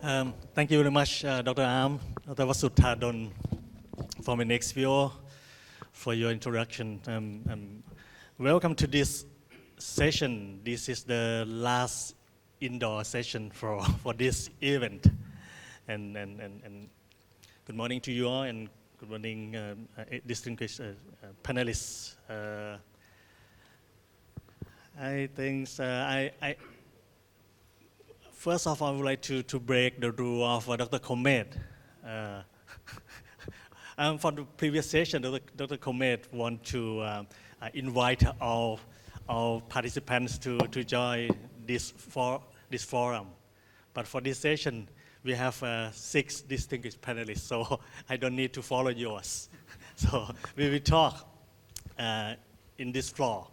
Thank you very much, Dr. Am, Dr. Vasudhadon, for my next view, for your introduction. Welcome to this session. This is the last indoor session for this event. And good morning to you all, and good morning, distinguished panelists. I think first of all, I would like to break the rule of Dr. Komet. For the previous session, Dr. Komet want to invite all participants to join this forum. But for this session, we have 6 distinguished panelists, so I don't need to follow yours. So we will talk in this floor.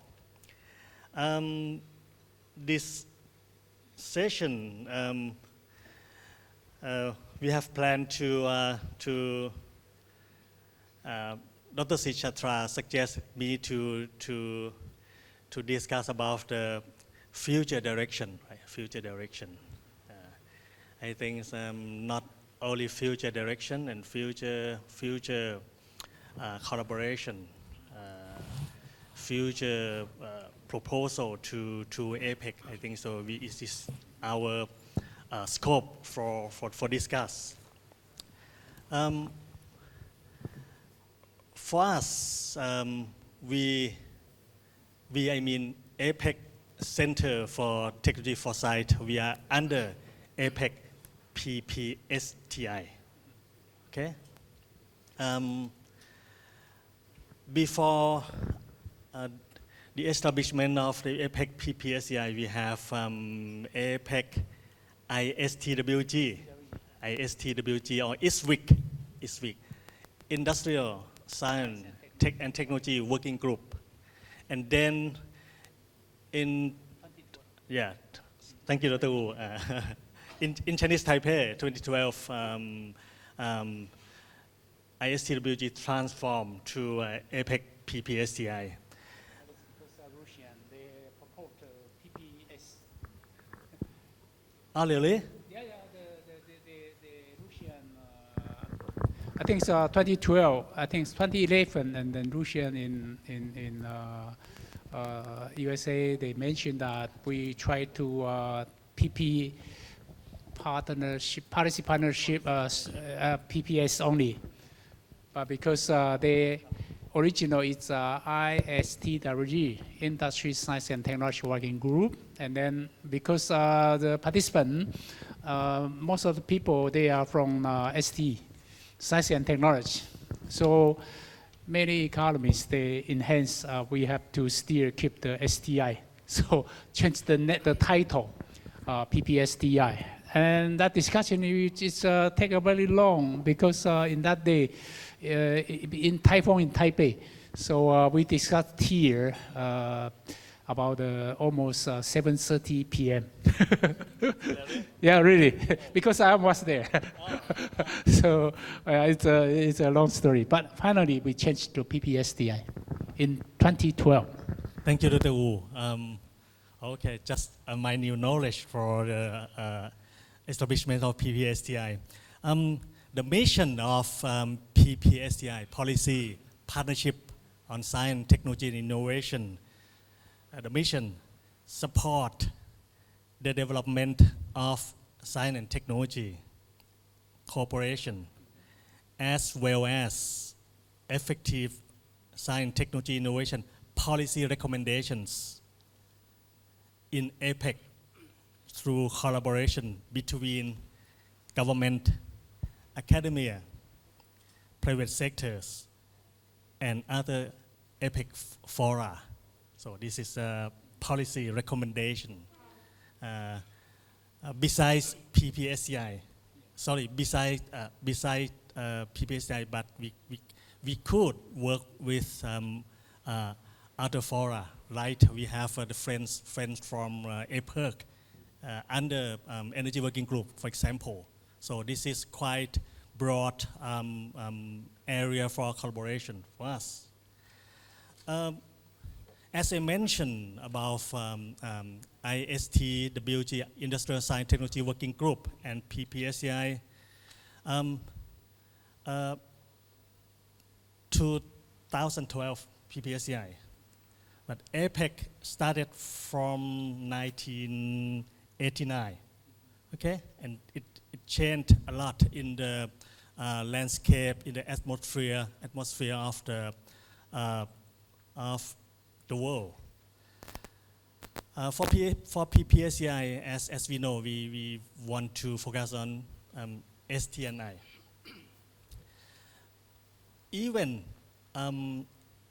This session, we have planned to Dr. Sichatra suggested me to discuss about the future direction, right? Future direction. I think it's not only future direction and future collaboration, future proposal to APEC. I think so. It is our scope for discuss. For us, I mean APEC Center for Technology Foresight. We are under APEC PPSTI. Okay. Before the establishment of the APEC PPSTI, we have APEC ISTWG or ISWIC, Industrial Science Tech and Technology Working Group. And then thank you, Dr. Wu. In Chinese Taipei 2012, ISTWG transformed to APEC PPSTI. Oh, really? Yeah, the Russian, I think it's 2012, I think it's 2011, and then Russian in USA, they mentioned that we try to PP policy partnership, PPS only. But because the original it's ISTWG, Industry Science and Technology Working Group, and then because the participant, most of the people, they are from ST, Science and Technology. So many economists, they enhance, we have to still keep the STI. So change the title, PPSTI. And that discussion is take a very long because in that day, in Taiwan, in Taipei, so we discussed here about almost 7:30 p.m. Really? Yeah, really, because I was there. So it's a long story. But finally, we changed to PPSTI in 2012. Thank you, Dr. Wu. Okay, just my new knowledge for the establishment of PPSTI. The mission of PPSTI, Policy Partnership on Science, Technology and Innovation, the mission support the development of science and technology cooperation, as well as effective science, technology, innovation policy recommendations in APEC through collaboration between government, academia, private sectors, and other APEC fora. So this is a policy recommendation. Besides PPSTI, PPSTI, but we could work with other fora, right? We have the friends from APEC under Energy Working Group, for example. So this is quite broad area for collaboration for us. As I mentioned about ISTWG, Industrial Science Technology Working Group, and PPSCI, 2012 PPSCI, but APEC started from 1989, okay, and it changed a lot in the landscape, in the atmosphere of the world. For PPSCI, as we know, we want to focus on STNI. Even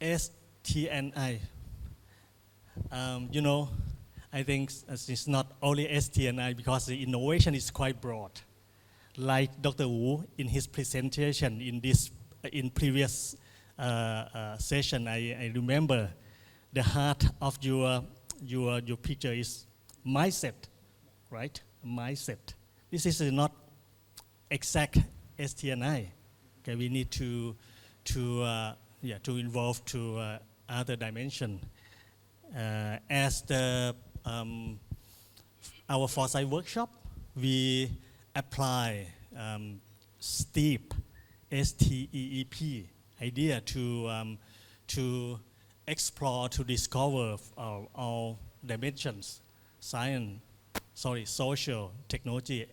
STNI, I think it's not only STNI because the innovation is quite broad. Like Dr. Wu in his presentation in previous session, I remember the heart of your picture is mindset, right? Mindset. This is not exact STNI. Okay, we need to involve to other dimension. As our foresight workshop, we apply STEEP, STEEP idea to explore, to discover all dimensions, social, technology,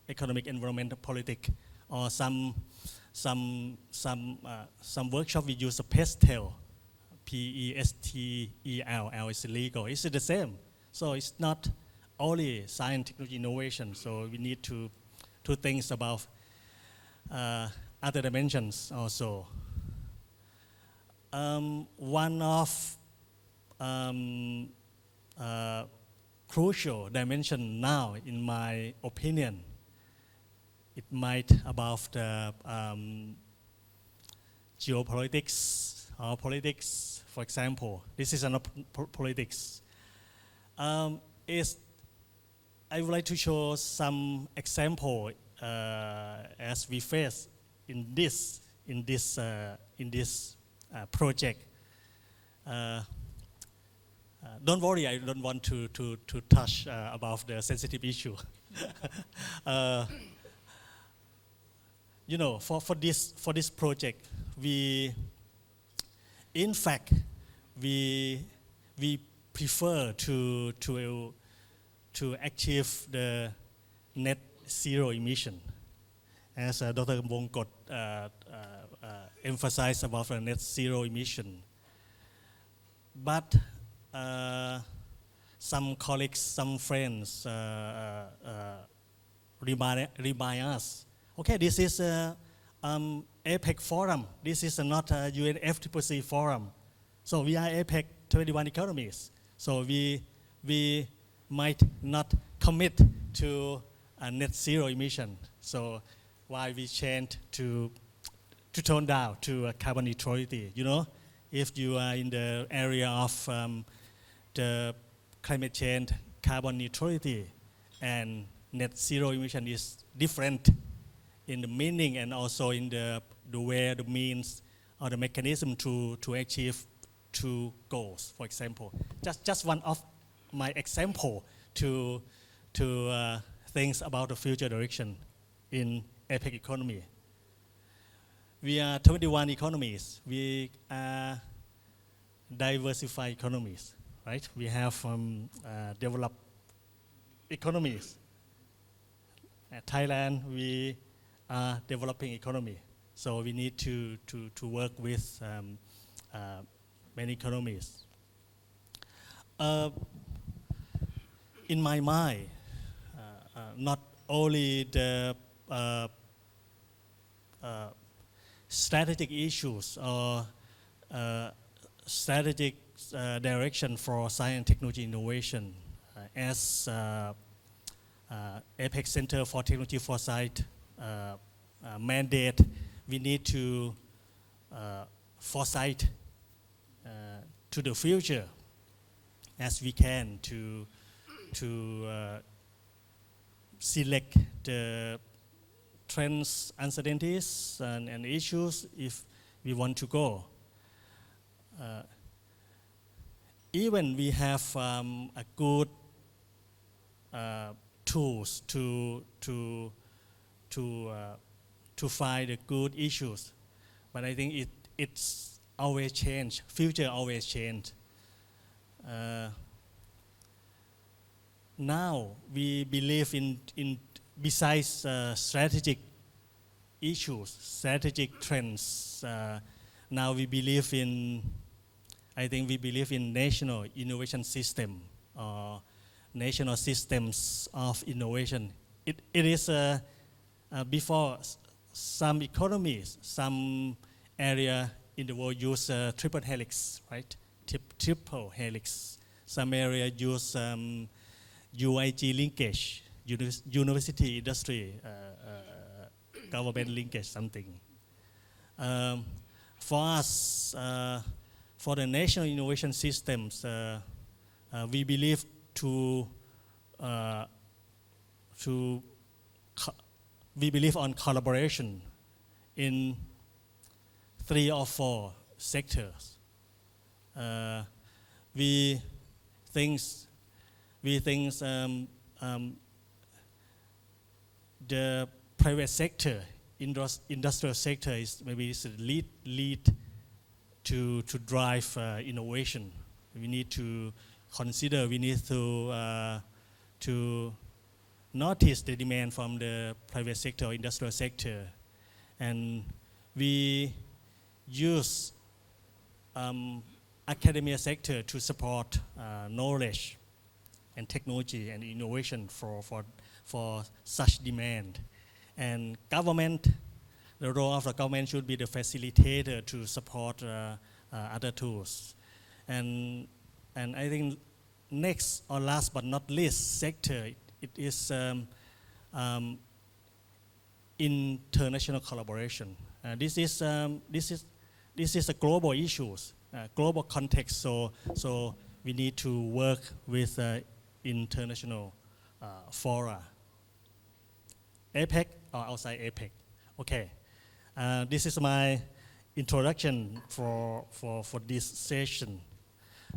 economic, environmental, politics, or some workshop we use a PESTEL, PESTEL, L is illegal. It's the same. So it's not only science, technology, innovation. So we need to think about other dimensions also. One of crucial dimension now, in my opinion, it might about the geopolitics or politics, for example. This is not politics. I would like to show some example as we face in this project. Don't worry, I don't want to touch about the sensitive issue. For this project, we prefer to achieve the net zero emission, as Dr. Bongkot emphasized about the net zero emission. But some colleagues, some friends remind us, okay, this is APEC forum. This is not a UNFCCC forum. So we are APEC 21 economies. So we might not commit to a net zero emission. So why we change to tone down to carbon neutrality? If you are in the area of the climate change, carbon neutrality and net zero emission is different in the meaning and also in the way, the means, or the mechanism to achieve two goals, for example. Just one of my example to things about the future direction in APEC economy. We are 21 economies. We are diversified economies, right? We have developed economies. At Thailand, we are developing economy. So we need to work with many economies. In my mind, not only the strategic issues or strategic direction for science, technology, innovation, as APEC Center for Technology Foresight mandate, we need to foresight to the future as we can to select the trends, uncertainties, and issues if we want to go. even we have a good tools to find the good issues, but I think it's always change. Future always change. Now we believe in besides strategic issues, strategic trends. Now we believe in. I think we believe in national innovation system or national systems of innovation. It is before some economies, some area in the world use triple helix, right? Triple helix. Some area use UIG linkage, university industry government linkage, something. For us, for the national innovation systems, we believe we believe on collaboration in 3 or 4 sectors. We think the private sector, industrial sector is maybe the lead to drive innovation. We need to consider. We need to notice the demand from the private sector, industrial sector, and we use academia sector to support knowledge and technology and innovation for such demand. And government, the role of the government should be the facilitator to support other tools. And I think next or last but not least sector, it is international collaboration. This is a global issues, global context. So we need to work with international fora. APEC or outside APEC. Okay. This is my introduction for this session.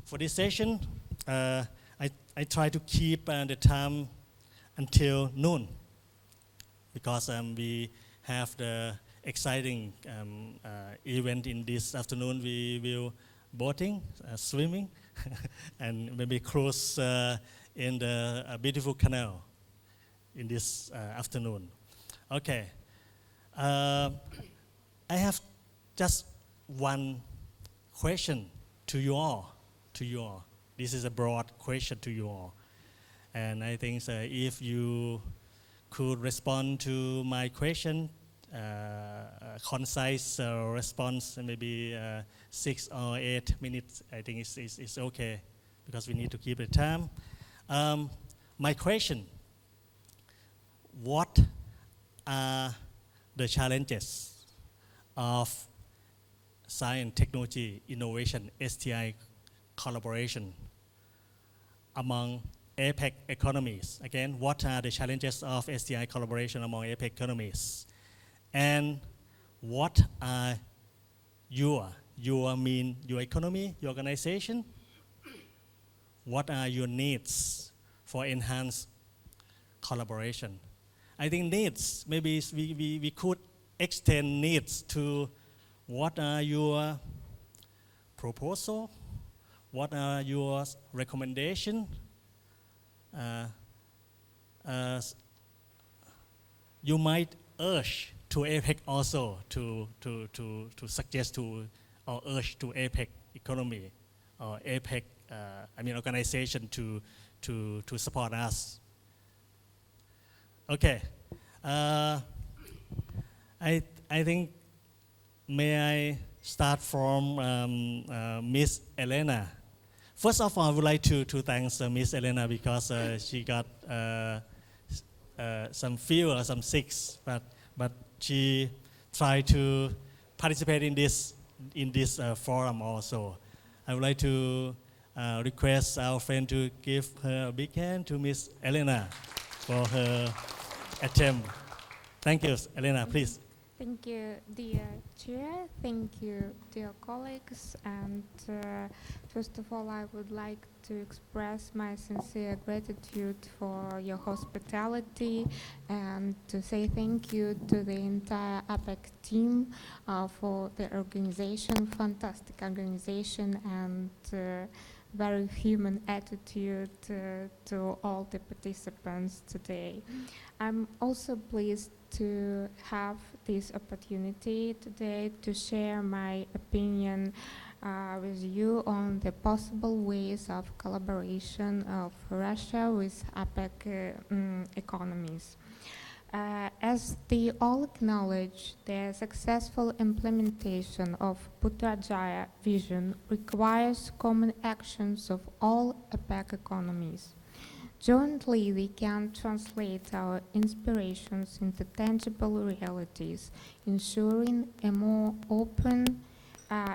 For this session, I try to keep the time until noon because we have the exciting event in this afternoon. We will boating, swimming, and maybe cruise in the beautiful canal in this afternoon. Okay. I have just one question to you all. This is a broad question to you all. And I think if you could respond to my question, concise response, maybe 6 or 8 minutes, I think it's okay because we need to keep the time. My question, what are the challenges of science, technology, innovation, STI collaboration among APEC economies? Again, what are the challenges of STI collaboration among APEC economies? And what are your economy, your organization? What are your needs for enhanced collaboration? I think needs, maybe we could extend needs to what are your proposal, what are your recommendation. You might urge to APEC also to suggest to or urge to APEC economy or APEC organization to support us. Okay, I think may I start from Miss Elena. First of all, I would like to thank Miss Elena because she got some fever or some sick, but she tried to participate in this forum also. I would like to request our friend to give her a big hand to Miss Elena for her attempt. Thank you, Elena, please. Thank you, dear Chair. Thank you, dear colleagues. And first of all, I would like to express my sincere gratitude for your hospitality and to say thank you to the entire APEC team for the organization, fantastic organization, and very human attitude to all the participants today. I'm also pleased to have this opportunity today to share my opinion with you on the possible ways of collaboration of Russia with APEC economies. As they all acknowledge, the successful implementation of Putrajaya vision requires common actions of all APEC economies. Jointly, we can translate our inspirations into tangible realities, ensuring a more open,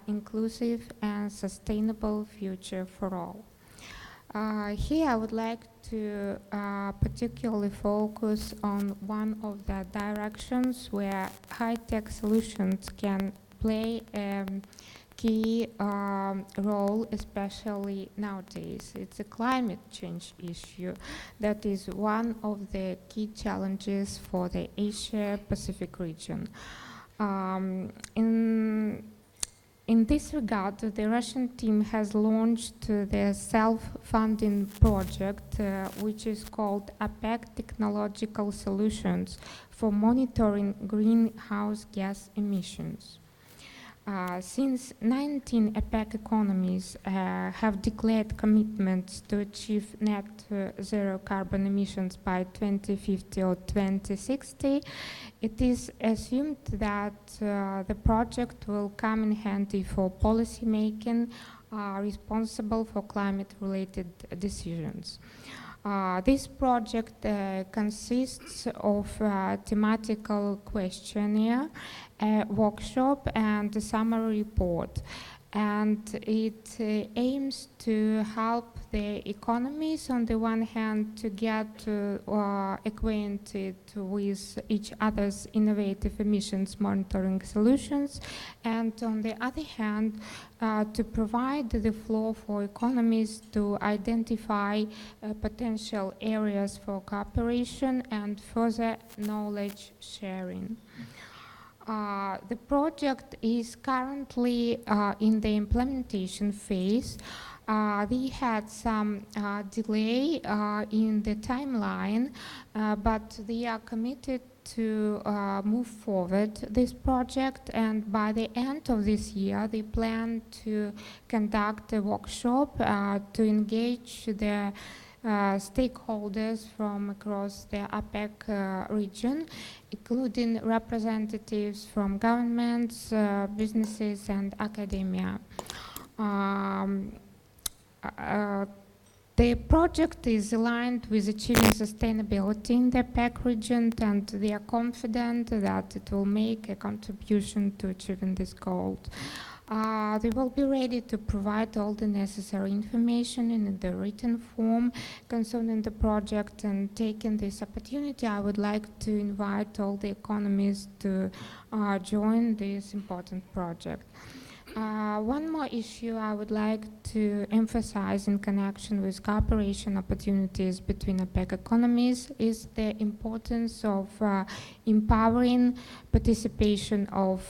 inclusive, and sustainable future for all. Here, I would like to particularly focus on one of the directions where high-tech solutions can play a key role, especially nowadays. It's a climate change issue that is one of the key challenges for the Asia-Pacific region. In this regard, the Russian team has launched the self-funding project, which is called APEC Technological Solutions for Monitoring Greenhouse Gas Emissions. Since 19 APEC economies have declared commitments to achieve net zero carbon emissions by 2050 or 2060, it is assumed that the project will come in handy for policymaking responsible for climate-related decisions. This project consists of a thematical questionnaire, a workshop, and a summary report. And it aims to help the economies, on the one hand, to get acquainted with each other's innovative emissions monitoring solutions, and on the other hand, to provide the floor for economies to identify potential areas for cooperation and further knowledge sharing. The project is currently in the implementation phase. We had some delay in the timeline, but we are committed to move forward this project, and by the end of this year, they plan to conduct a workshop to engage the stakeholders from across the APEC region, including representatives from governments, businesses, and academia. The project is aligned with achieving sustainability in the APEC region, and we are confident that it will make a contribution to achieving this goal. They will be ready to provide all the necessary information in the written form concerning the project, and taking this opportunity, I would like to invite all the economies to join this important project. One more issue I would like to emphasize in connection with cooperation opportunities between APEC economies is the importance of empowering participation of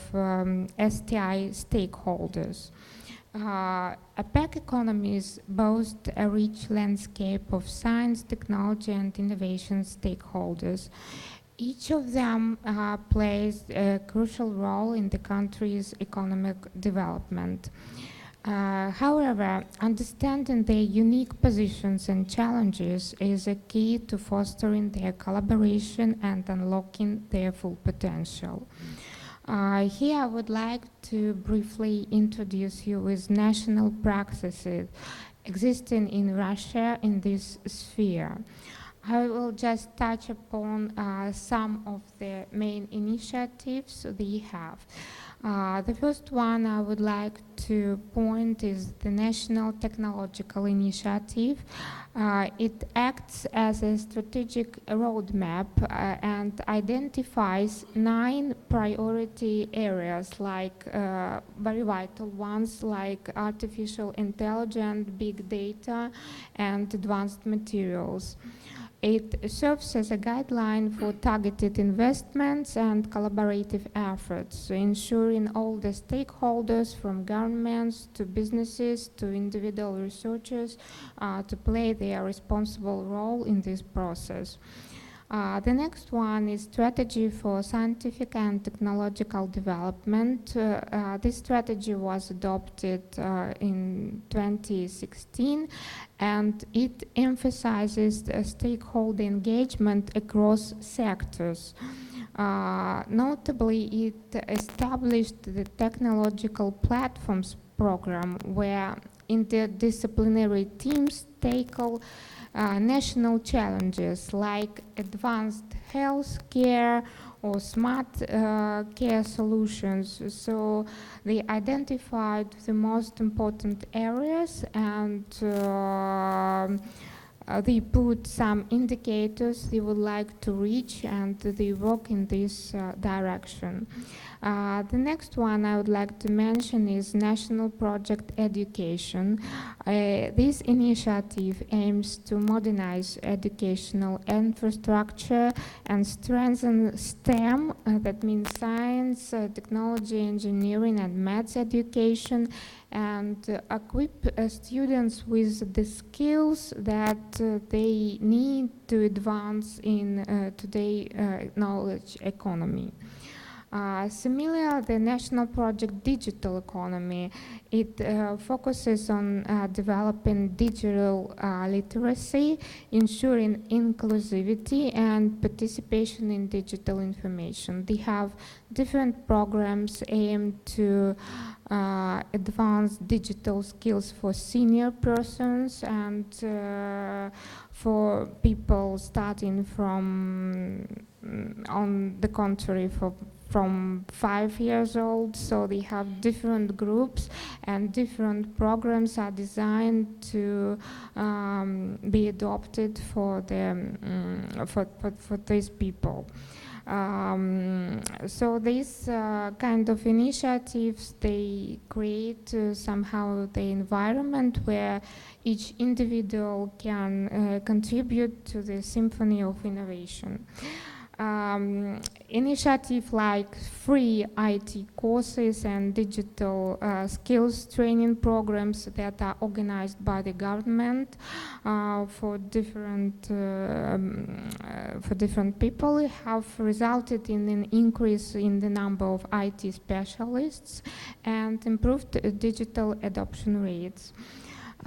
STI stakeholders. APEC economies boast a rich landscape of science, technology, and innovation stakeholders. Each of them plays a crucial role in the country's economic development. However, understanding their unique positions and challenges is a key to fostering their collaboration and unlocking their full potential. Here I would like to briefly introduce you with national practices existing in Russia in this sphere. I will just touch upon some of the main initiatives we have. The first one I would like to point is the National Technological Initiative. It acts as a strategic roadmap and identifies 9 priority areas, like very vital ones like artificial intelligence, big data, and advanced materials. It serves as a guideline for targeted investments and collaborative efforts, ensuring all the stakeholders, from governments to businesses to individual researchers, to play their responsible role in this process. The next one is strategy for scientific and technological development. This strategy was adopted in 2016, and it emphasizes stakeholder engagement across sectors. Notably, it established the technological platforms program, where interdisciplinary teams tackle national challenges like advanced health care or smart care solutions. So they identified the most important areas, and they put some indicators they would like to reach, and they work in this direction. The next one I would like to mention is National Project Education. This initiative aims to modernize educational infrastructure and strengthen STEM, that means science, technology, engineering, and maths education, and equip students with the skills that they need to advance in today's knowledge economy. Similar, the National Project Digital Economy, it focuses on developing digital literacy, ensuring inclusivity and participation in digital information. They have different programs aimed to advance digital skills for senior persons and for people starting from, on the contrary, from 5 years old. So they have different groups, and different programs are designed to be adopted for these people. So these kind of initiatives, they create somehow the environment where each individual can contribute to the symphony of innovation. Initiatives like free IT courses and digital skills training programs that are organized by the government for different people have resulted in an increase in the number of IT specialists and improved digital adoption rates.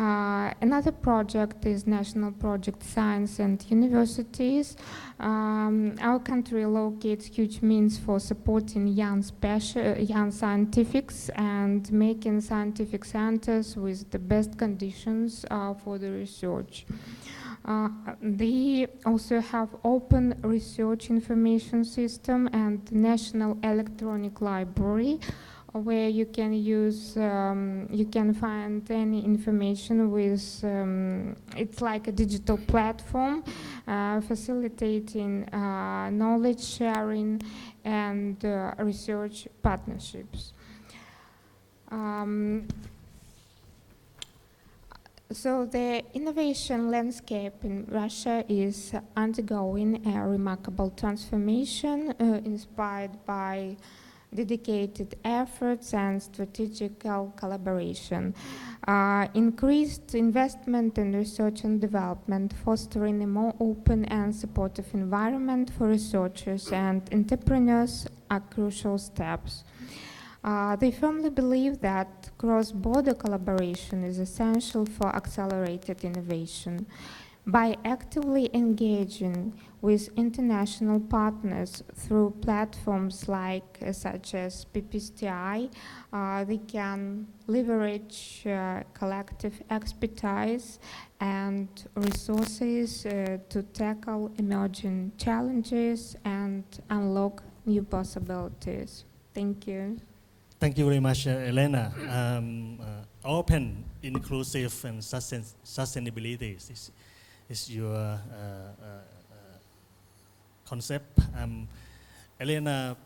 Another project is National Project Science and Universities. Our country allocates huge means for supporting young scientifics and making scientific centers with the best conditions for the research. They also have open research information system and National Electronic Library, where you can use, you can find any information with, it's like a digital platform facilitating knowledge sharing and research partnerships. So the innovation landscape in Russia is undergoing a remarkable transformation inspired by dedicated efforts and strategical collaboration. Increased investment in research and development, fostering a more open and supportive environment for researchers and entrepreneurs are crucial steps. They firmly believe that cross-border collaboration is essential for accelerated innovation. By actively engaging with international partners through platforms like such as PPSTI, they can leverage collective expertise and resources to tackle emerging challenges and unlock new possibilities. Thank you. Thank you very much, Elena. Open, inclusive, and sustainability is your concept. Elena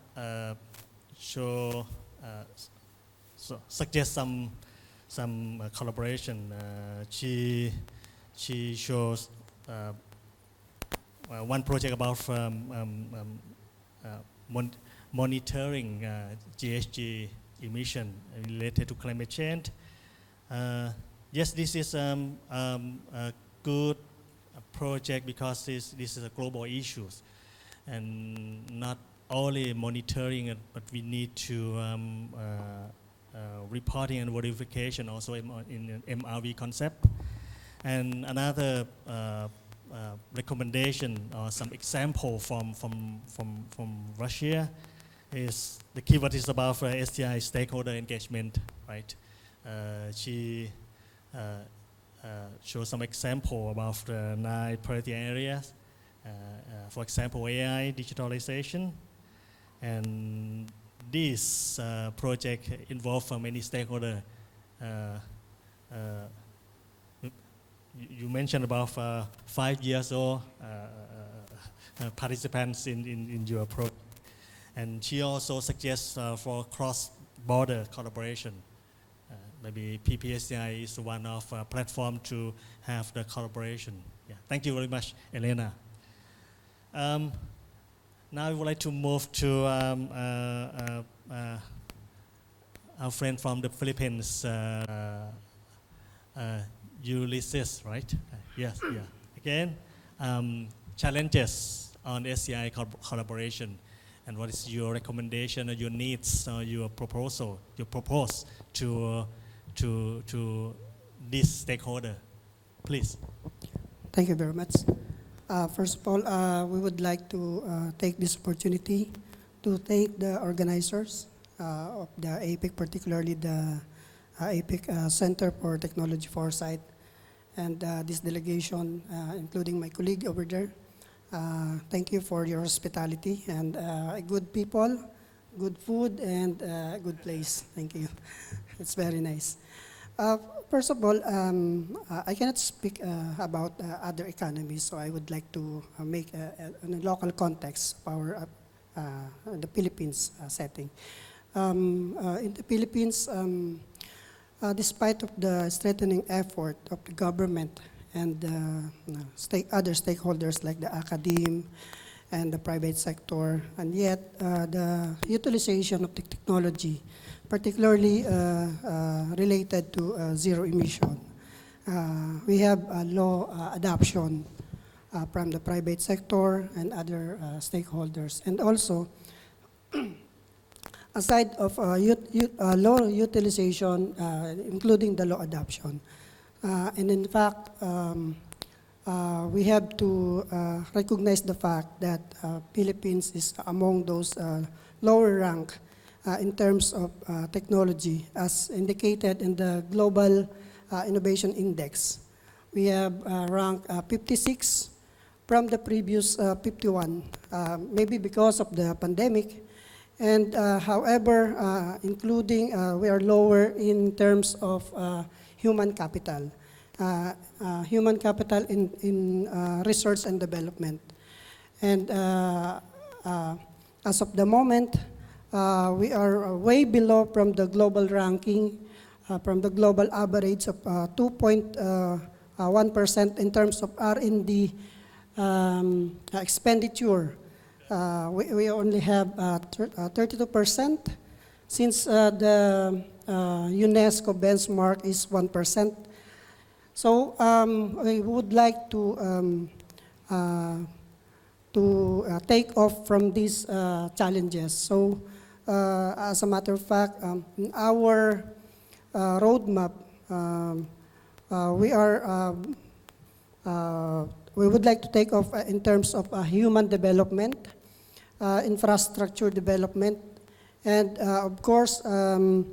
suggest some collaboration. She shows one project about monitoring GHG emission related to climate change. Yes, this is a good project because this is a global issue, and not only monitoring it, but we need to reporting and verification also in MRV concept. And another recommendation or some example from Russia is the keyword is about STI stakeholder engagement, right? She shows some example about the 9 priority areas. For example, AI, digitalization, and this project involves many stakeholders. You mentioned about 5 years old participants in your project. And she also suggests for cross-border collaboration. Maybe PPSCI is one of platform to have the collaboration. Yeah. Thank you very much, Elena. Now I would like to move to our friend from the Philippines, Ulysses, right? Yes, yeah. Again, challenges on SCI collaboration, and what is your recommendation or your needs or your proposal, your propose to this stakeholder, please. Thank you very much. First of all, we would like to take this opportunity to thank the organizers of the APEC, particularly the APEC Center for Technology Foresight, and this delegation, including my colleague over there. Thank you for your hospitality and good people, good food, and good place. Thank you. It's very nice. First of all, I cannot speak about other economies, so I would like to make a local context of our the Philippines setting. In the Philippines, despite of the strengthening effort of the government and other stakeholders like the academe and the private sector, and yet the utilization of the technology, particularly related to zero emission, we have a low adoption from the private sector and other stakeholders, and also aside of low utilization, including the low adoption. And in fact, we have to recognize the fact that Philippines is among those lower rank in terms of technology, as indicated in the Global Innovation Index. We have ranked 56 from the previous 51, maybe because of the pandemic. And however, including we are lower in terms of human capital in research and development. And as of the moment, we are way below from the global ranking, from the global average of 2.1% in terms of R&D expenditure. We only have 32%, since the UNESCO benchmark is 1%. So we would like to take off from these challenges. So as a matter of fact, in our roadmap, we would like to take off in terms of human development, infrastructure development, and of course, from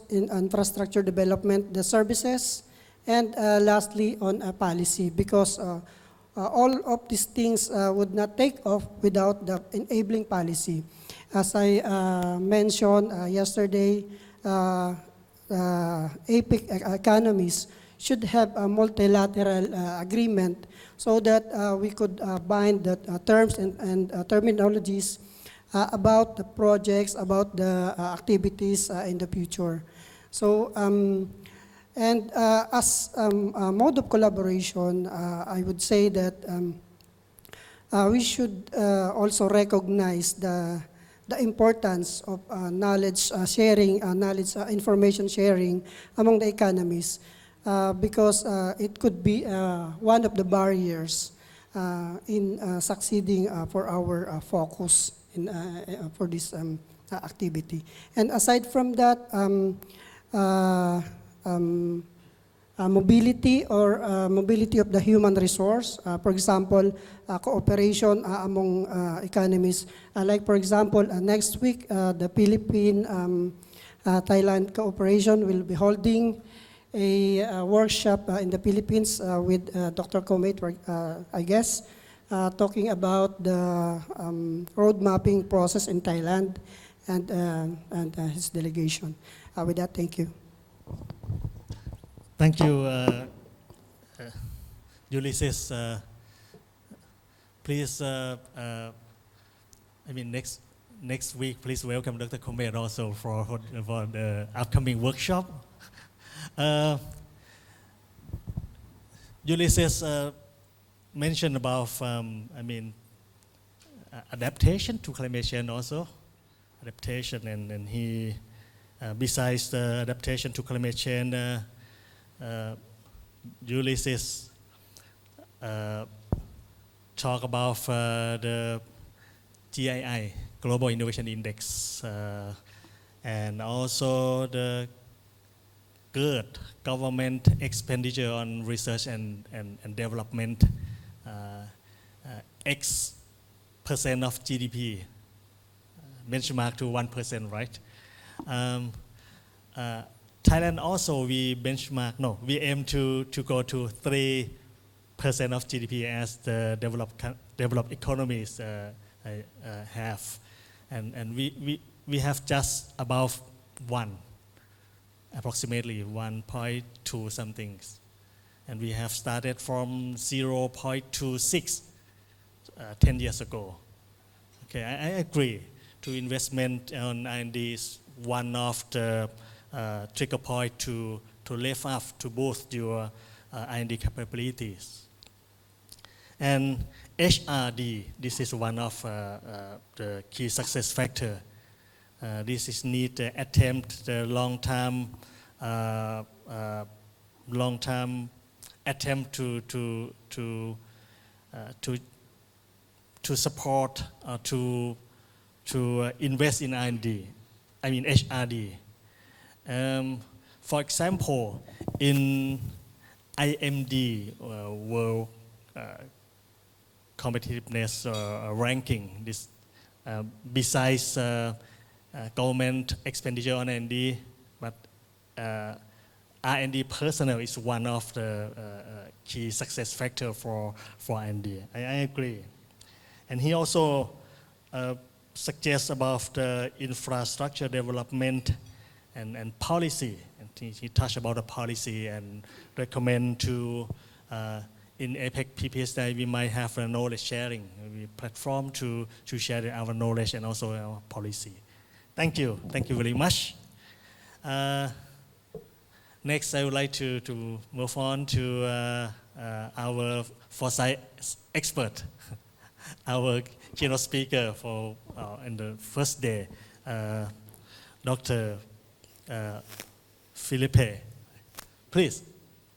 infrastructure development, the services, and lastly on policy, because all of these things would not take off without the enabling policy. As I mentioned yesterday, APEC economies should have a multilateral agreement so that we could bind the terms and terminologies about the projects, about the activities in the future. So, and as a mode of collaboration, I would say that we should also recognize the importance of knowledge sharing, information sharing among the economies, because it could be one of the barriers in succeeding for our focus for this activity. And aside from that, mobility of the human resource, for example, cooperation among economies. Like for example, next week, the Philippine-Thailand cooperation will be holding a workshop in the Philippines with Dr. Komate, I guess, talking about the road mapping process in Thailand and his delegation. With that, thank you. Thank you, Ulysses. Please, next week, please welcome Dr. Komate also for the upcoming workshop. Ulysses mentioned about, adaptation to climate change also. Adaptation, and he, besides the adaptation to climate change, Ulysses talk about the GII, Global Innovation Index, and also the good government expenditure on research and development, X% of GDP, benchmark to 1%, right? Thailand also, we aim to go to 3% of GDP as the developed economies have. And we have just above 1, approximately 1.2 something. And we have started from 0.26 10 years ago. Okay, I agree to investment on R&D is one of the trigger point to lift up, to boost your R&D capabilities. And HRD, this is one of the key success factor. This is need to attempt the long-term attempt to support to invest in R&D. HRD. For example, in IMD World Competitiveness ranking, this besides government expenditure on R&D, but R&D personnel is one of the key success factor for R&D. I agree. And he also suggests about the infrastructure development and policy. And he touched about the policy and recommend to in APEC PPSI we might have a knowledge sharing platform to share our knowledge and also our policy. Thank you very much. Next, I would like to move on to our foresight expert, our keynote speaker for in the first day, Dr. Philippe. Please.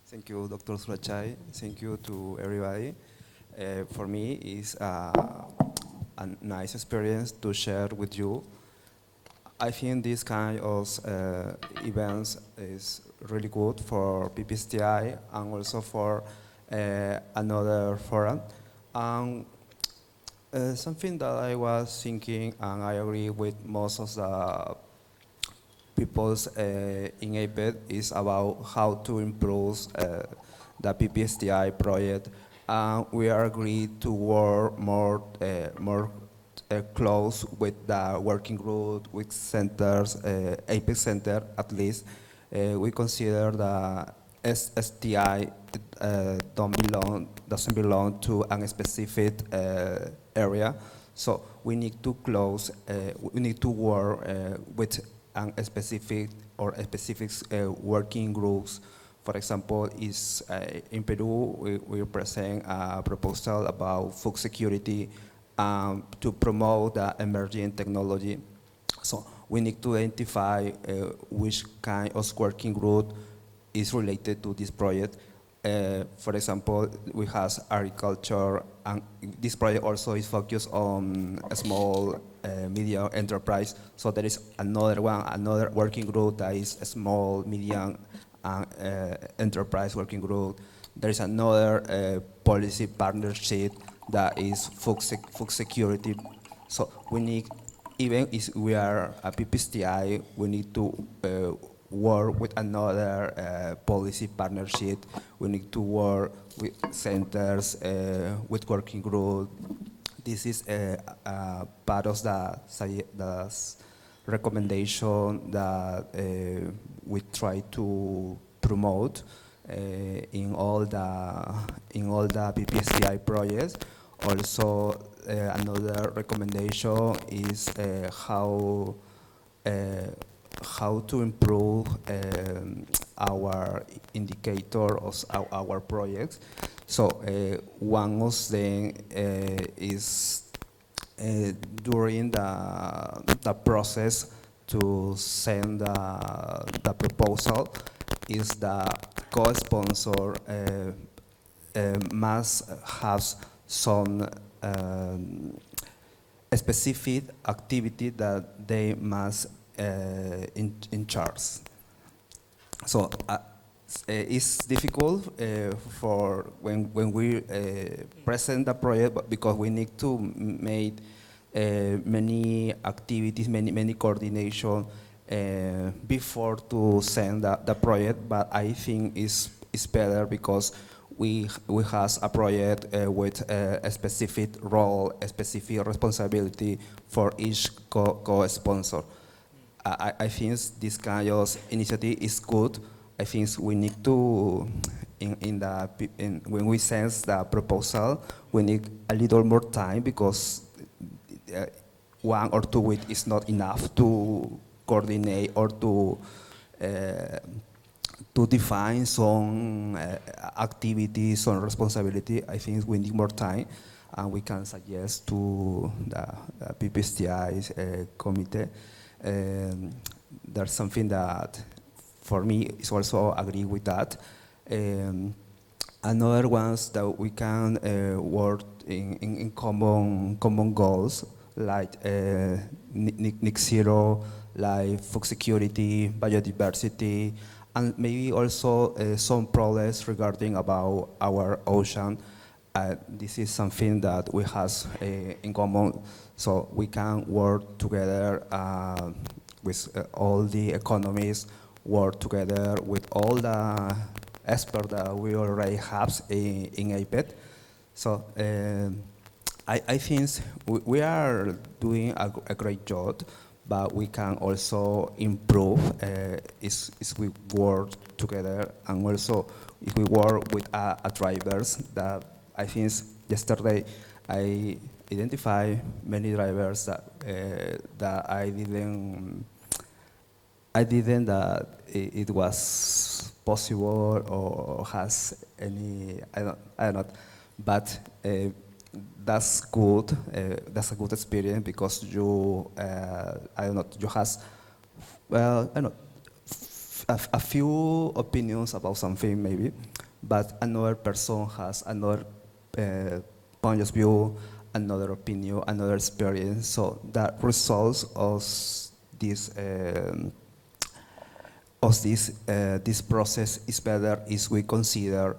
Thank you, Dr. Surachai. Thank you to everybody. For me, it's a nice experience to share with you. I think this kind of events is really good for PPSTI and also for another forum. Something that I was thinking, and I agree with most of the people in APEC, is about how to improve the PPSTI project We are agreed to work more close with the working group, with centers, APEC Center at least. We consider the STI doesn't belong to a specific area, so we need to we need to work with a specific working groups. For example, in Peru, we present a proposal about food security to promote the emerging technology. So we need to identify which kind of working group is related to this project. For example, we have agriculture, and this project also is focused on a small medium enterprise. So there is another working group that is a small, medium enterprise working group. There is another policy partnership that is food security. So we need, even if we are a PPSTI, we need to work with another policy partnership. We need to work with centers, with working group. This is part of the recommendation that we try to promote in all the PPSTI projects. Also, another recommendation is how to improve our indicator of our projects. So one of them is during the process to send the proposal, is the co-sponsor must have some specific activity that they must in charge. So it's difficult for when we present the project, but because we need to make many activities, many coordination before to send the project. But I think it's better because we have a project with a specific role, a specific responsibility for each co-sponsor. I think this kind of initiative is good. I think we need to, when we send the proposal, we need a little more time because 1 or 2 weeks is not enough to coordinate or to define some activities, some responsibility. I think we need more time, and we can suggest to the PPSTI's committee. There's something that, for me, is also agree with that. Another ones that we can work in common goals, like net zero, like food security, biodiversity, and maybe also some problems regarding about our ocean. This is something that we have in common, so we can work together with all the economies, work together with all the experts that we already have in APEC. So I think we are doing a great job, but we can also improve if we work together, and also if we work with drivers. That I think yesterday I identified many drivers that I didn't that it was possible or has any, I don't know, but that's good. That's a good experience because you you has, well, I don't know, a few opinions about something maybe, but another person has another point of view, another opinion, another experience. So that results of this this process is better if we consider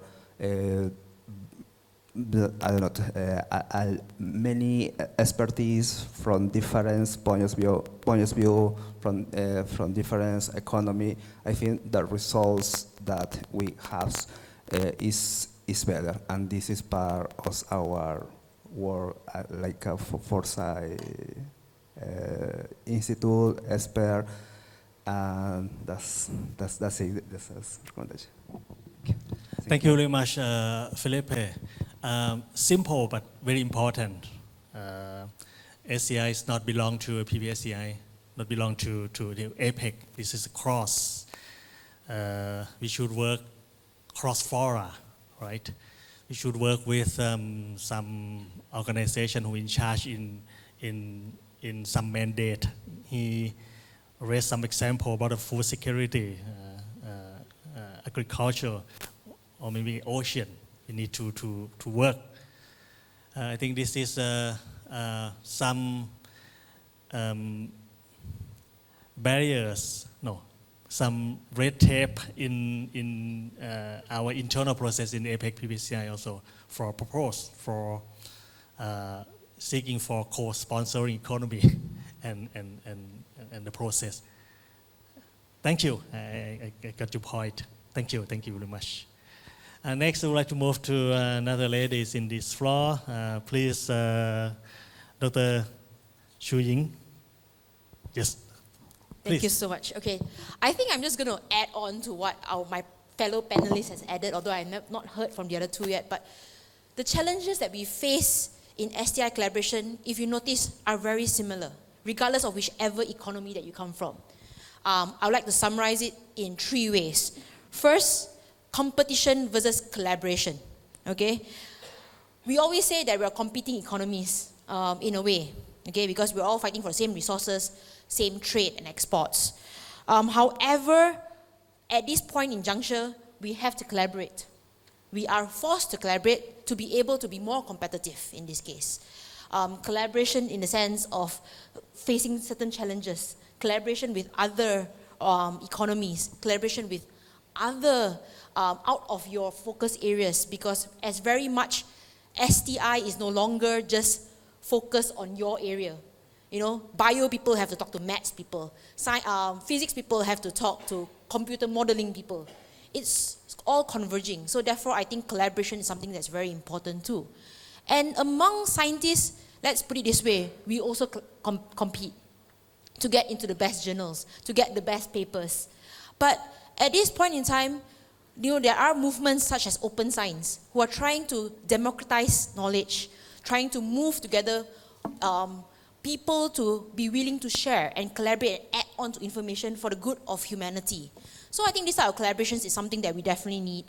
many expertise from different points of view from different economy. I think the results that we have is is better. And this is part of our work, like Foresight Institute, expert, and that's it. That's recommendation. Thank you very much, Felipe. Simple but very important. SCI is not belong to PPSCI, not belong to the APEC. This is a cross. We should work cross fora, right? We should work with some organization who in charge in some mandate. He raised some example about the food security, agriculture, or maybe ocean. We need to work. I think this is some barriers, some red tape in our internal process in APEC PPCI also for propose for seeking for co-sponsoring economy and the process. Thank you. I got your point. Thank you very much. Next, I would like to move to another lady in this floor. Please, Dr. Shu Ying. Yes. Thank you so much. Okay, I think I'm just going to add on to what my fellow panelists has added, although I have not heard from the other two yet. But the challenges that we face in STI collaboration, if you notice, are very similar, regardless of whichever economy that you come from. I would like to summarize it in 3 ways. First, competition versus collaboration. Okay, we always say that we are competing economies in a way. Okay, because we're all fighting for the same resources, same trade and exports. However, at this point in juncture, we have to collaborate. We are forced to collaborate to be able to be more competitive in this case. Collaboration in the sense of facing certain challenges, collaboration with other economies, collaboration with other out of your focus areas, because as very much STI is no longer just focused on your area. You know, bio people have to talk to maths people, physics people have to talk to computer modeling people. It's all converging. So therefore, I think collaboration is something that's very important too. And among scientists, let's put it this way, we also compete to get into the best journals, to get the best papers. But at this point in time, you know, there are movements such as Open Science who are trying to democratize knowledge, trying to move together people to be willing to share and collaborate and add on to information for the good of humanity. So I think this type of collaborations is something that we definitely need.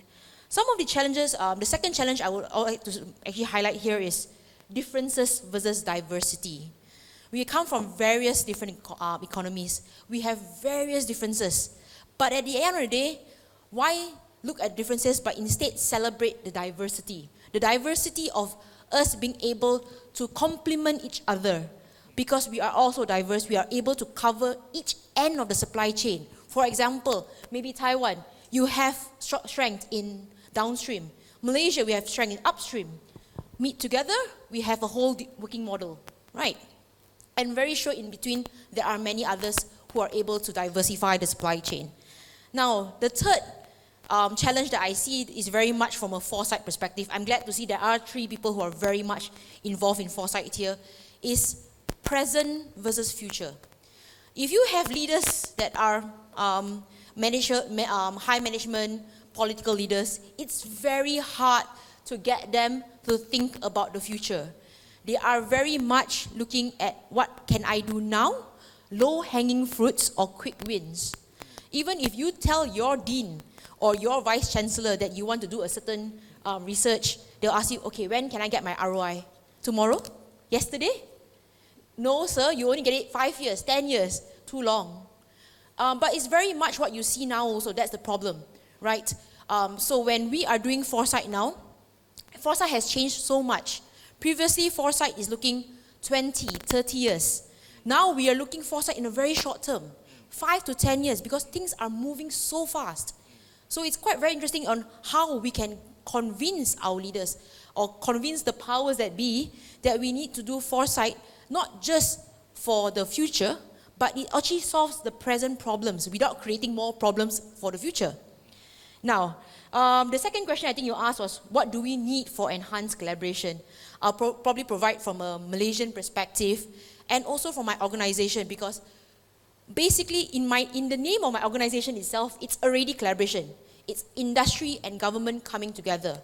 Some of the challenges, the second challenge I would like to actually highlight here is differences versus diversity. We come from various different economies. We have various differences. But at the end of the day, why look at differences but instead celebrate the diversity? The diversity of us being able to complement each other. Because we are also diverse, we are able to cover each end of the supply chain. For example, maybe Taiwan, you have strength in downstream. Malaysia, we have strength in upstream. Meet together, we have a whole working model, right? And very sure in between, there are many others who are able to diversify the supply chain. Now, the third challenge that I see is very much from a foresight perspective. I'm glad to see there are 3 people who are very much involved in foresight here, is present versus future. If you have leaders that are high management, political leaders, it's very hard to get them to think about the future. They are very much looking at what can I do now, low-hanging fruits or quick wins. Even if you tell your dean or your vice chancellor that you want to do a certain research, they'll ask you, okay, when can I get my ROI? Tomorrow? Yesterday? No, sir, you only get it 5 years, 10 years, too long. But it's very much what you see now also, that's the problem, right? So when we are doing foresight now, foresight has changed so much. Previously, foresight is looking 20, 30 years. Now we are looking foresight in a very short term, 5 to 10 years, because things are moving so fast. So it's quite very interesting on how we can convince our leaders or convince the powers that be that we need to do foresight not just for the future, but it actually solves the present problems without creating more problems for the future. Now, the second question I think you asked was, what do we need for enhanced collaboration? I'll probably provide from a Malaysian perspective and also from my organization, because basically in the name of my organization itself, it's already collaboration. It's industry and government coming together.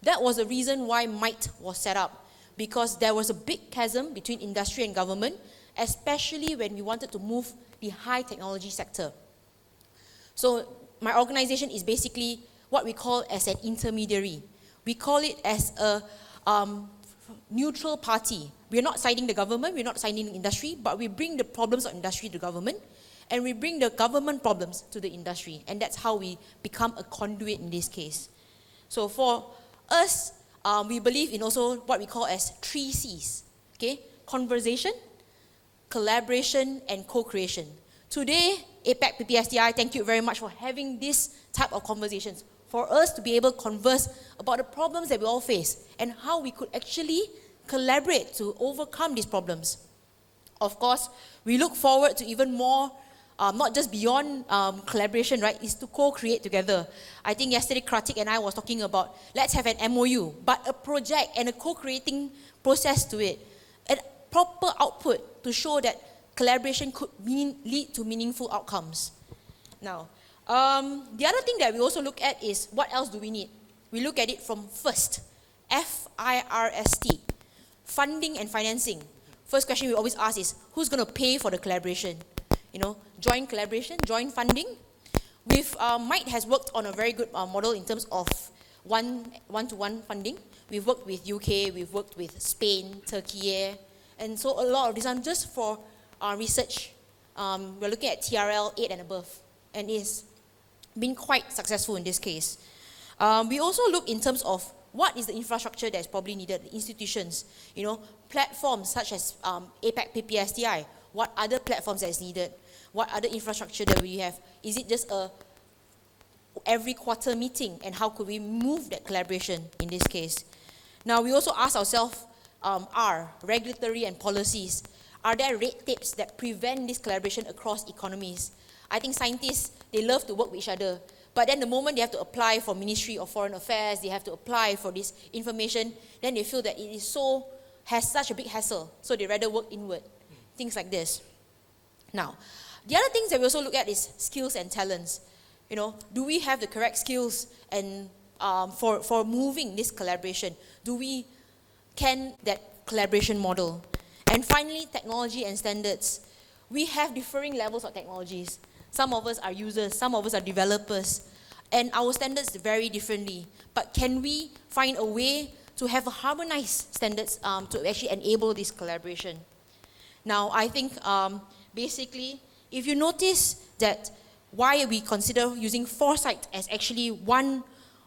That was the reason why MITE was set up, because there was a big chasm between industry and government, especially when we wanted to move the high technology sector. So my organization is basically what we call as an intermediary. We call it as a neutral party. We're not siding the government, we're not siding the industry, but we bring the problems of industry to government, and we bring the government problems to the industry, and that's how we become a conduit in this case. So for us, we believe in also what we call as 3 C's, okay? Conversation, collaboration, and co-creation. Today, APEC PPSDI, thank you very much for having this type of conversations, for us to be able to converse about the problems that we all face and how we could actually collaborate to overcome these problems. Of course, we look forward to even more, not just beyond collaboration, right, is to co-create together. I think yesterday Kratik and I was talking about, let's have an MOU, but a project and a co-creating process to it. A proper output to show that collaboration could lead to meaningful outcomes. Now, the other thing that we also look at is, what else do we need? We look at it from FIRST, F-I-R-S-T, funding and financing. First question we always ask is, who's going to pay for the collaboration? You know, joint collaboration, joint funding. MITE has worked on a very good model in terms of one-to-one funding. We've worked with UK, we've worked with Spain, Turkey, and so a lot of this one just for research. We're looking at TRL 8 and above, and it's been quite successful in this case. We also look in terms of what is the infrastructure that's probably needed, the institutions, you know, platforms such as APEC PPSDI, what other platforms that is needed, what other infrastructure that we have. Is it just a every quarter meeting, and how could we move that collaboration in this case? Now, we also ask ourselves, regulatory and policies, are there red tapes that prevent this collaboration across economies? I think scientists, they love to work with each other, but then the moment they have to apply for Ministry of Foreign Affairs, they have to apply for this information, then they feel that it is has such a big hassle, so they rather work inward, things like this. Now, the other things that we also look at is skills and talents. You know, do we have the correct skills and for moving this collaboration? Can that collaboration model? And finally, technology and standards. We have differing levels of technologies. Some of us are users, some of us are developers, and our standards vary differently. But can we find a way to have a harmonized standards to actually enable this collaboration? Now, I think basically, if you notice that why we consider using foresight as actually one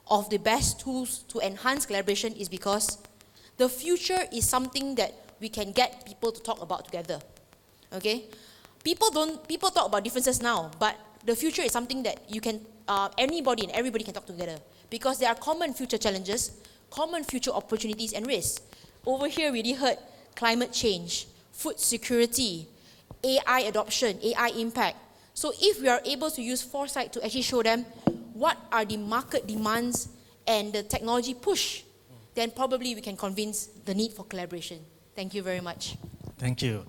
of the best tools to enhance collaboration is because the future is something that we can get people to talk about together. Okay? People talk about differences now, but the future is something that you can, anybody and everybody can talk together, because there are common future challenges, common future opportunities and risks. Over here, we already heard climate change, food security, AI adoption, AI impact. So if we are able to use foresight to actually show them what are the market demands and the technology push, then probably we can convince the need for collaboration. Thank you very much. Thank you.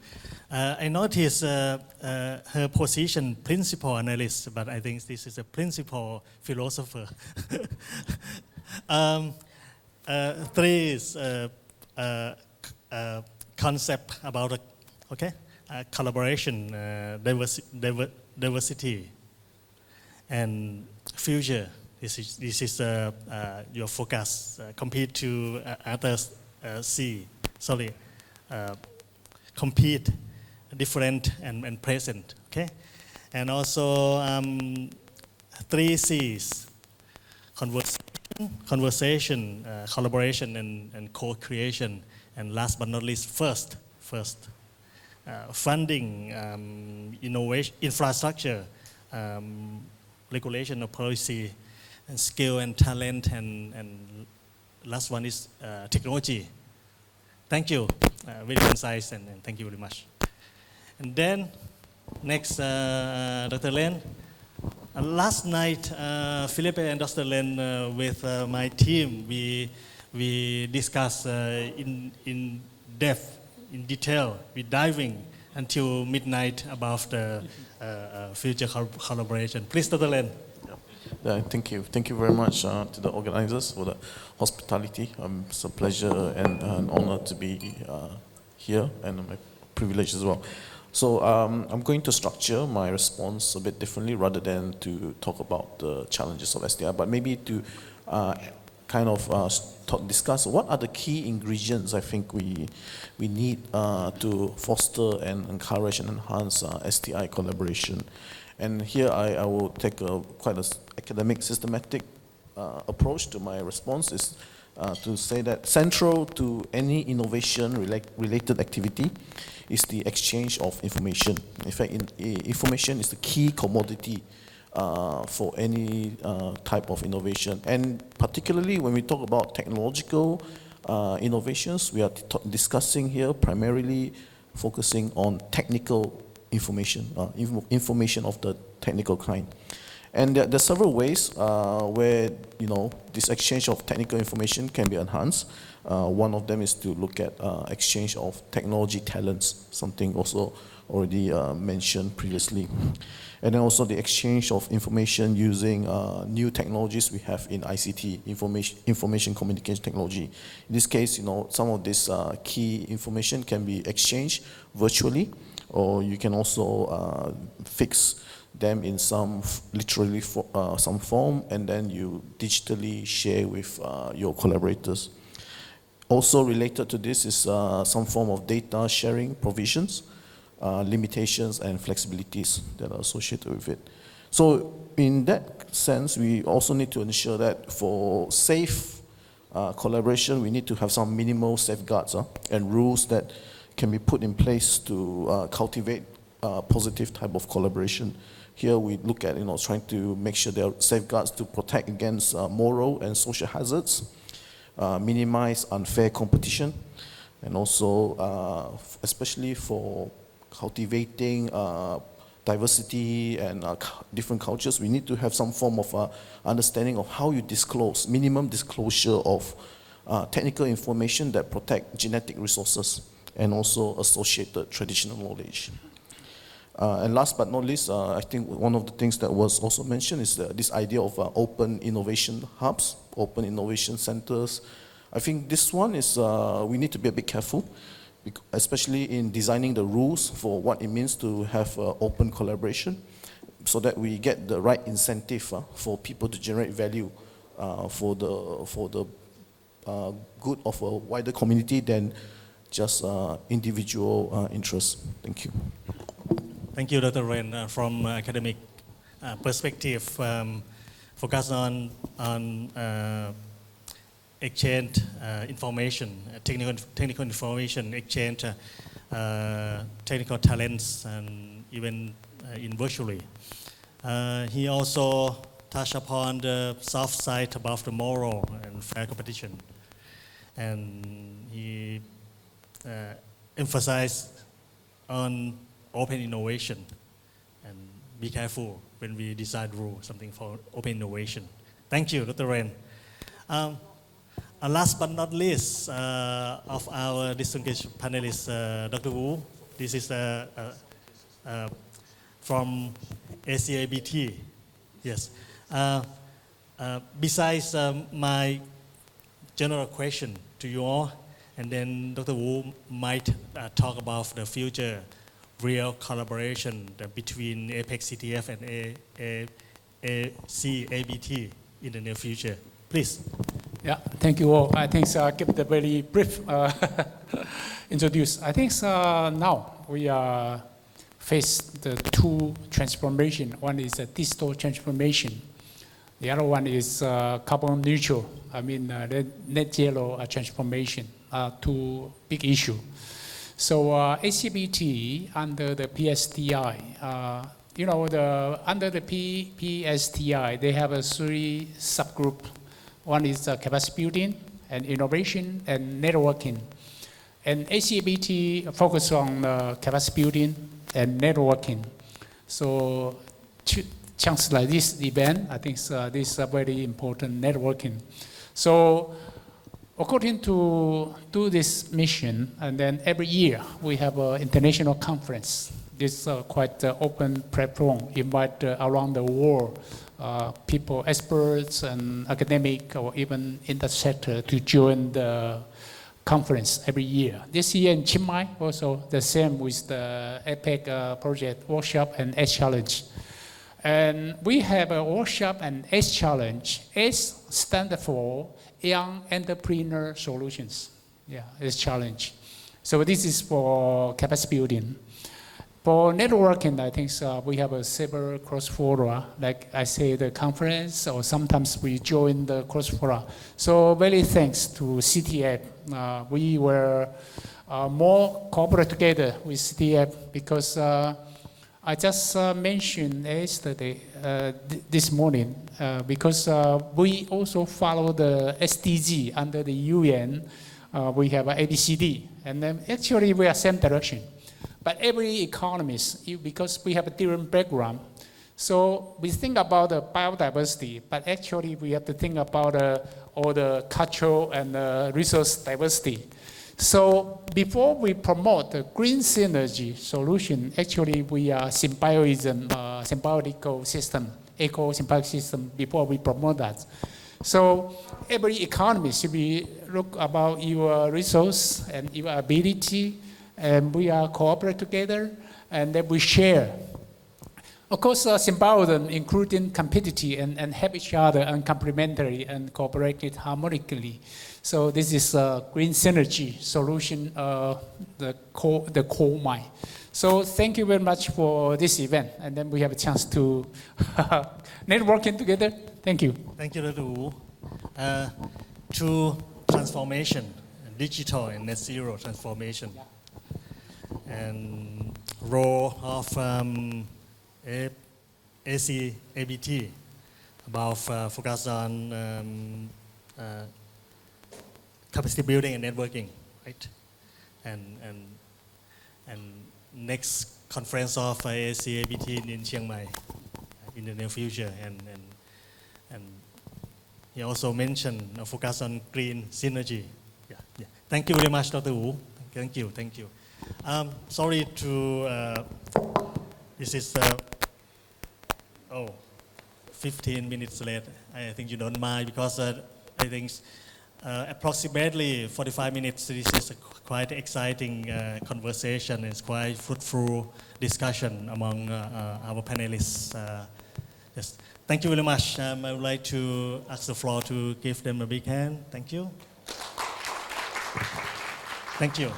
I noticed her position, principal analyst, but I think this is a principal philosopher. Three is concept about collaboration, diversity, and future. This is your focus compared to others. Compete, different and present. Okay, and also 3 C's: conversation, collaboration, and co-creation. And last but not least, first. Funding, innovation, infrastructure, regulation or policy, and skill and talent, and last one is technology. Thank you. Very concise, and thank you very much. And then, next, Dr. Len, Last night, Philippe and Dr. Len, with my team, we discussed in depth, in detail, we diving until midnight about the future collaboration. Please, Dr. Len. Thank you. Thank you very much to the organizers for the hospitality. It's a pleasure and an honor to be here, and my privilege as well. So I'm going to structure my response a bit differently rather than to talk about the challenges of STI, but maybe to kind of discuss what are the key ingredients I think we need to foster and encourage and enhance STI collaboration. And here I will take quite an academic, systematic approach to my response is to say that central to any innovation-related activity is the exchange of information. In fact, information is the key commodity for any type of innovation. And particularly when we talk about technological innovations, we are discussing here primarily focusing on technical information, information of the technical kind. And there are several ways where this exchange of technical information can be enhanced. One of them is to look at exchange of technology talents, something also already mentioned previously. And then also the exchange of information using new technologies we have in ICT, information communication technology. In this case, some of this key information can be exchanged virtually, or you can also fix them in some some form, and then you digitally share with your collaborators. Also related to this is some form of data sharing provisions, limitations and flexibilities that are associated with it. So in that sense, we also need to ensure that for safe collaboration, we need to have some minimal safeguards and rules that can be put in place to cultivate positive type of collaboration. Here we look at trying to make sure there are safeguards to protect against moral and social hazards, minimize unfair competition, and also especially for cultivating diversity and different cultures, we need to have some form of understanding of how you disclose, minimum disclosure of technical information that protect genetic resources and also associated traditional knowledge. And last but not least, I think one of the things that was also mentioned is this idea of open innovation hubs, open innovation centers. I think this one is, we need to be a bit careful, especially in designing the rules for what it means to have open collaboration, so that we get the right incentive for people to generate value for the good of a wider community than just individual interests. Thank you. Thank you, Dr. Ren. From academic perspective, focus on exchange information, technical information, exchange technical talents, and even in virtually. He also touched upon the soft side about the moral and fair competition, and he emphasized on open innovation, and be careful when we decide rule something for open innovation. Thank you, Dr. Ren. Last but not least, of our distinguished panelists, Dr. Wu. This is from ACABT. Yes. Besides my general question to you all, and then Dr. Wu might talk about the future real collaboration between APEC CTF and ACABT in the near future. Please. Yeah, thank you all. I think I'll give the very brief introduce. I think now we face the two transformation. One is a digital transformation. The other one is carbon neutral. I mean net zero transformation. Two big issue. So ACBT under the PSTI, under the PSTI, they have a three subgroup. One is capacity building and innovation and networking. And ACBT focus on capacity building and networking. So chance like this event. I think this is a very important networking. So according to this mission, and then every year we have an international conference. This is quite open platform, invite around the world people, experts and academic or even in the sector to join the conference every year. This year in Chiang Mai, also the same with the APEC project workshop and S Challenge. And we have a workshop and S Challenge. S stands for Young Entrepreneur Solutions. Yeah, S Challenge. So this is for capacity building. For networking, I think we have several cross-fora, like I say, the conference, or sometimes we join the cross-fora. So very thanks to CTF. We were more cooperate together with CTF because I just mentioned yesterday, this morning, because we also follow the SDG under the UN. We have ABCD, and then actually we are same direction. But every economist, because we have a different background, so we think about the biodiversity, but actually we have to think about all the cultural and resource diversity. So before we promote the green synergy solution, actually we are symbiotism, symbiotic system, eco-symbiotic system before we promote that. So every economist should be look about your resource and your ability, and we are cooperate together, and then we share. Of course, symbiotism, including competitive and help each other and complementary and cooperated harmonically. So this is a green synergy solution, the core mind. So thank you very much for this event, and then we have a chance to networking together. Thank you. Thank you, Dr. Wu. True transformation, digital and net zero transformation. Yeah. And role of ACABT about focus on capacity building and networking, right? And next conference of ACABT in Chiang Mai in the near future, and he also mentioned focus on green synergy. Yeah. Thank you very much, Dr. Wu. Thank you. Sorry to, this is, 15 minutes late. I think you don't mind because I think approximately 45 minutes, this is a quite exciting conversation. It's quite fruitful discussion among our panelists. Yes. Thank you very much. I would like to ask the floor to give them a big hand. Thank you. Thank you.